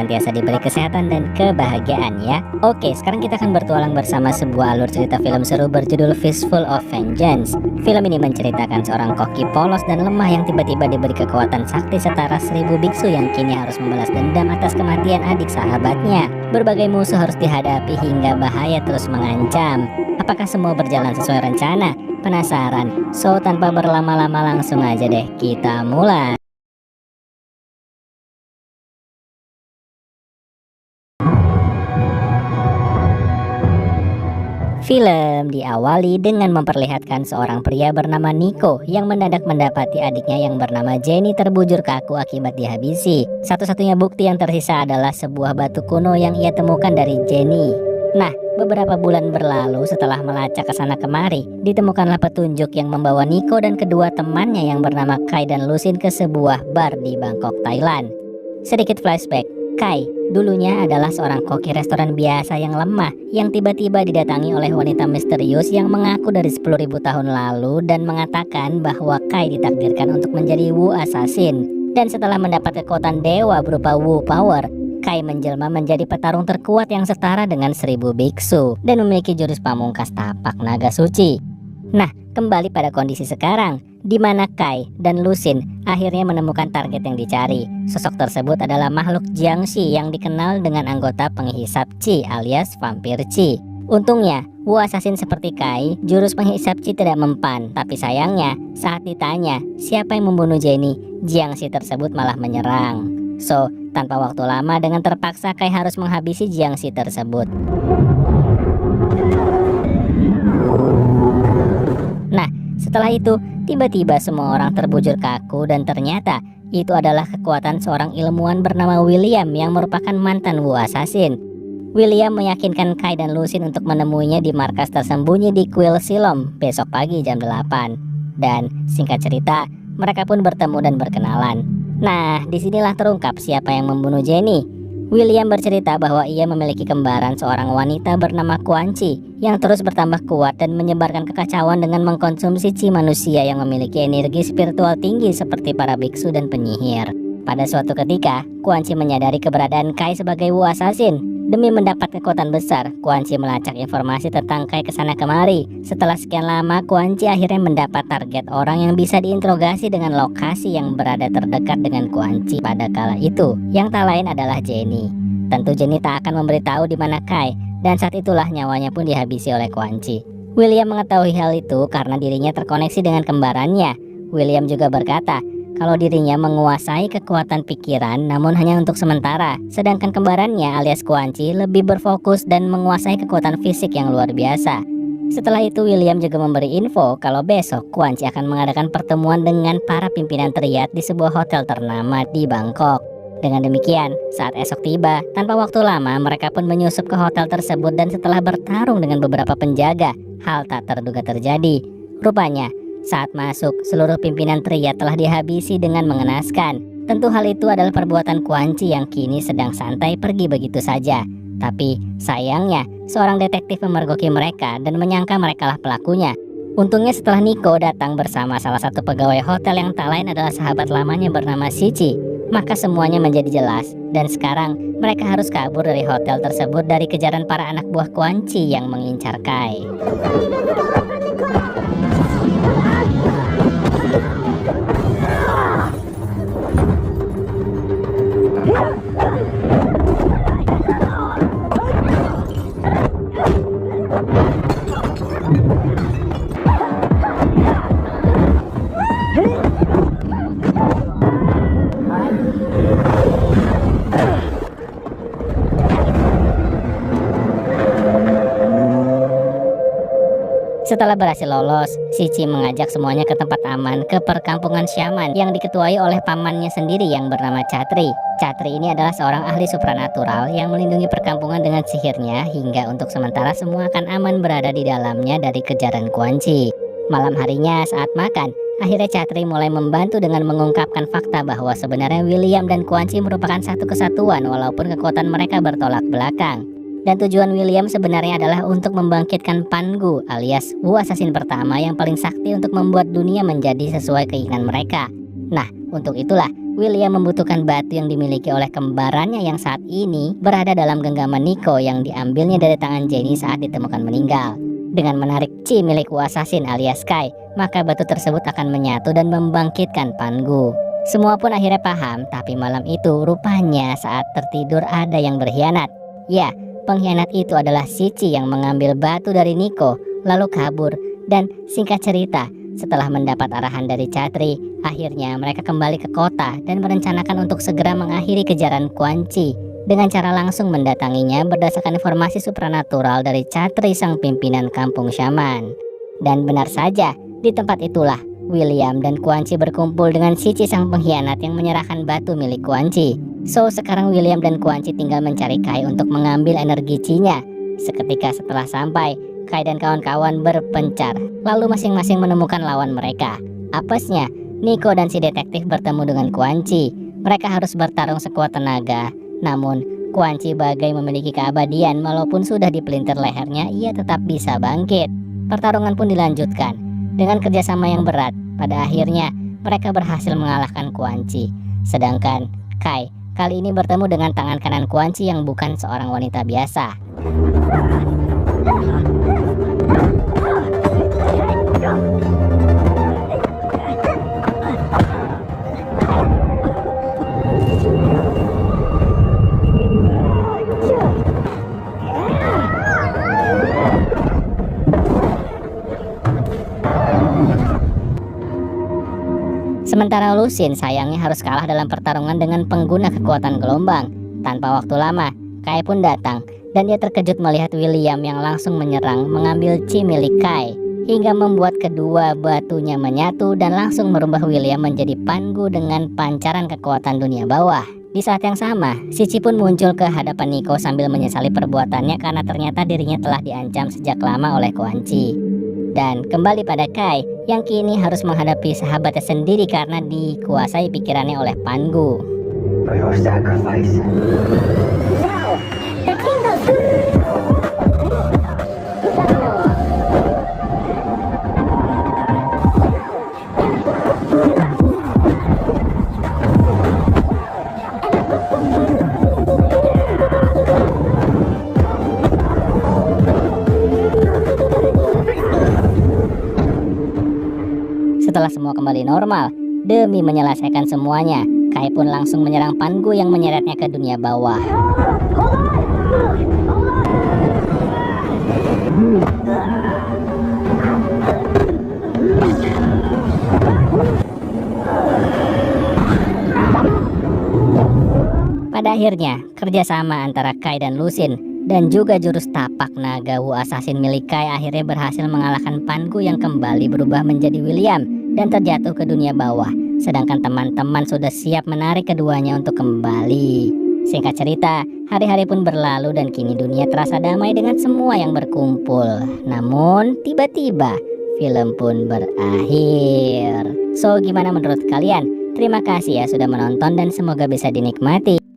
senantiasa diberi kesehatan dan kebahagiaan ya. Oke, sekarang kita akan bertualang bersama sebuah alur cerita film seru berjudul Fistful of Vengeance. Film ini menceritakan seorang koki polos dan lemah yang tiba-tiba diberi kekuatan sakti setara 1000 biksu yang kini harus membalas dendam atas kematian adik sahabatnya. Berbagai musuh harus dihadapi hingga bahaya terus mengancam. Apakah semua berjalan sesuai rencana? Penasaran? So, tanpa berlama-lama langsung aja deh kita mulai. Film diawali dengan memperlihatkan seorang pria bernama Nico yang mendadak mendapati adiknya yang bernama Jenny terbujur kaku akibat dihabisi. Satu-satunya bukti yang tersisa adalah sebuah batu kuno yang ia temukan dari Jenny. Nah, beberapa bulan berlalu setelah melacak ke sana kemari, ditemukanlah petunjuk yang membawa Nico dan kedua temannya yang bernama Kai dan Lusin ke sebuah bar di Bangkok, Thailand. Sedikit flashback. Kai dulunya adalah seorang koki restoran biasa yang lemah yang tiba-tiba didatangi oleh wanita misterius yang mengaku dari 10.000 tahun lalu dan mengatakan bahwa Kai ditakdirkan untuk menjadi Wu Assassin. Dan setelah mendapat kekuatan dewa berupa Wu Power, Kai menjelma menjadi petarung terkuat yang setara dengan 1000 biksu dan memiliki jurus pamungkas tapak naga suci. Nah, kembali pada kondisi sekarang, di mana Kai dan Lusin akhirnya menemukan target yang dicari. Sosok tersebut adalah makhluk Jiangshi yang dikenal dengan anggota penghisap Qi alias vampir Qi. Untungnya, Wu Assassin seperti Kai, jurus penghisap Qi tidak mempan. Tapi sayangnya, saat ditanya siapa yang membunuh Jenny, Jiangshi tersebut malah menyerang. So, tanpa waktu lama dengan terpaksa Kai harus menghabisi Jiangshi tersebut. Nah, setelah itu tiba-tiba semua orang terbujur kaku dan ternyata itu adalah kekuatan seorang ilmuwan bernama William yang merupakan mantan Wu Assassin. William meyakinkan Kai dan Lusin untuk menemuinya di markas tersembunyi di Kuil Silom besok pagi jam 8. Dan singkat cerita, mereka pun bertemu dan berkenalan. Nah, disinilah terungkap siapa yang membunuh Jenny. William bercerita bahwa ia memiliki kembaran seorang wanita bernama Quan Chi yang terus bertambah kuat dan menyebarkan kekacauan dengan mengkonsumsi Qi manusia yang memiliki energi spiritual tinggi seperti para biksu dan penyihir. Pada suatu ketika, Quan Chi menyadari keberadaan Kai sebagai Wu Assassin. Demi mendapat kekuatan besar, Quan Chi melacak informasi tentang Kai kesana kemari. Setelah sekian lama, Quan Chi akhirnya mendapat target orang yang bisa diinterogasi dengan lokasi yang berada terdekat dengan Quan Chi pada kala itu, yang tak lain adalah Jenny. Tentu Jenny tak akan memberitahu di mana Kai, dan saat itulah nyawanya pun dihabisi oleh Quan Chi. William mengetahui hal itu karena dirinya terkoneksi dengan kembarannya. William juga berkata kalau dirinya menguasai kekuatan pikiran namun hanya untuk sementara, sedangkan kembarannya alias Quan Chi lebih berfokus dan menguasai kekuatan fisik yang luar biasa. Setelah itu William juga memberi info kalau besok Quan Chi akan mengadakan pertemuan dengan para pimpinan triad di sebuah hotel ternama di Bangkok. Dengan demikian, saat esok tiba, tanpa waktu lama mereka pun menyusup ke hotel tersebut dan setelah bertarung dengan beberapa penjaga, hal tak terduga terjadi. Rupanya, saat masuk, seluruh pimpinan triad telah dihabisi dengan mengenaskan. Tentu hal itu adalah perbuatan Quan Chi yang kini sedang santai pergi begitu saja. Tapi sayangnya, seorang detektif memergoki mereka dan menyangka merekalah pelakunya. Untungnya setelah Nico datang bersama salah satu pegawai hotel yang tak lain adalah sahabat lamanya bernama Shichi, maka semuanya menjadi jelas. Dan sekarang mereka harus kabur dari hotel tersebut dari kejaran para anak buah Quan Chi yang mengincar Kai. Setelah berhasil lolos, Shichi mengajak semuanya ke tempat aman ke perkampungan Syaman yang diketuai oleh pamannya sendiri yang bernama Chatri. Chatri ini adalah seorang ahli supranatural yang melindungi perkampungan dengan sihirnya hingga untuk sementara semua akan aman berada di dalamnya dari kejaran Quan Chi. Malam harinya saat makan, akhirnya Chatri mulai membantu dengan mengungkapkan fakta bahwa sebenarnya William dan Quan Chi merupakan satu kesatuan walaupun kekuatan mereka bertolak belakang. Dan tujuan William sebenarnya adalah untuk membangkitkan Pangu alias Wu Assassin pertama yang paling sakti untuk membuat dunia menjadi sesuai keinginan mereka. Nah, untuk itulah William membutuhkan batu yang dimiliki oleh kembarannya yang saat ini berada dalam genggaman Nico yang diambilnya dari tangan Jenny saat ditemukan meninggal. Dengan menarik chi milik Wu Assassin alias Kai, maka batu tersebut akan menyatu dan membangkitkan Pangu. Semua pun akhirnya paham, tapi malam itu rupanya saat tertidur ada yang berkhianat. Ya, pengkhianat itu adalah Shichi yang mengambil batu dari Nico, lalu kabur. Dan singkat cerita, setelah mendapat arahan dari Chatri, akhirnya mereka kembali ke kota dan merencanakan untuk segera mengakhiri kejaran Quan Chi dengan cara langsung mendatanginya berdasarkan informasi supranatural dari Chatri sang pimpinan kampung Syaman. Dan benar saja, di tempat itulah William dan Quan Chi berkumpul dengan Shichi sang pengkhianat yang menyerahkan batu milik Quan Chi. So, sekarang William dan Quan Chi tinggal mencari Kai untuk mengambil energi Chi-nya. Seketika setelah sampai, Kai dan kawan-kawan berpencar, lalu masing-masing menemukan lawan mereka. Apesnya, Nico dan si detektif bertemu dengan Quan Chi. Mereka harus bertarung sekuat tenaga. Namun, Quan Chi bagai memiliki keabadian, walaupun sudah dipelintir lehernya, ia tetap bisa bangkit. Pertarungan pun dilanjutkan. Dengan kerjasama yang berat, pada akhirnya mereka berhasil mengalahkan Quan Chi. Sedangkan Kai kali ini bertemu dengan tangan kanan Quan Chi yang bukan seorang wanita biasa. Sementara Lusin sayangnya harus kalah dalam pertarungan dengan pengguna kekuatan gelombang. Tanpa waktu lama, Kai pun datang dan dia terkejut melihat William yang langsung menyerang mengambil chi milik Kai hingga membuat kedua batunya menyatu dan langsung merubah William menjadi Pangu dengan pancaran kekuatan dunia bawah. Di saat yang sama, Shichi pun muncul ke hadapan Nico sambil menyesali perbuatannya karena ternyata dirinya telah diancam sejak lama oleh Quan Chi. Dan kembali pada Kai yang kini harus menghadapi sahabatnya sendiri karena dikuasai pikirannya oleh Pangu. For your sacrifice. Now, the kingdom. Setelah semua kembali normal, demi menyelesaikan semuanya, Kai pun langsung menyerang Pangu yang menyeretnya ke dunia bawah. Pada akhirnya, kerjasama antara Kai dan Lusin dan juga jurus tapak naga Wu Assassin milik Kai akhirnya berhasil mengalahkan Pangu yang kembali berubah menjadi William dan terjatuh ke dunia bawah. Sedangkan teman-teman sudah siap menarik keduanya untuk kembali. Singkat cerita, hari-hari pun berlalu dan kini dunia terasa damai dengan semua yang berkumpul. Namun, tiba-tiba film pun berakhir. So, gimana menurut kalian? Terima kasih ya sudah menonton dan semoga bisa dinikmati.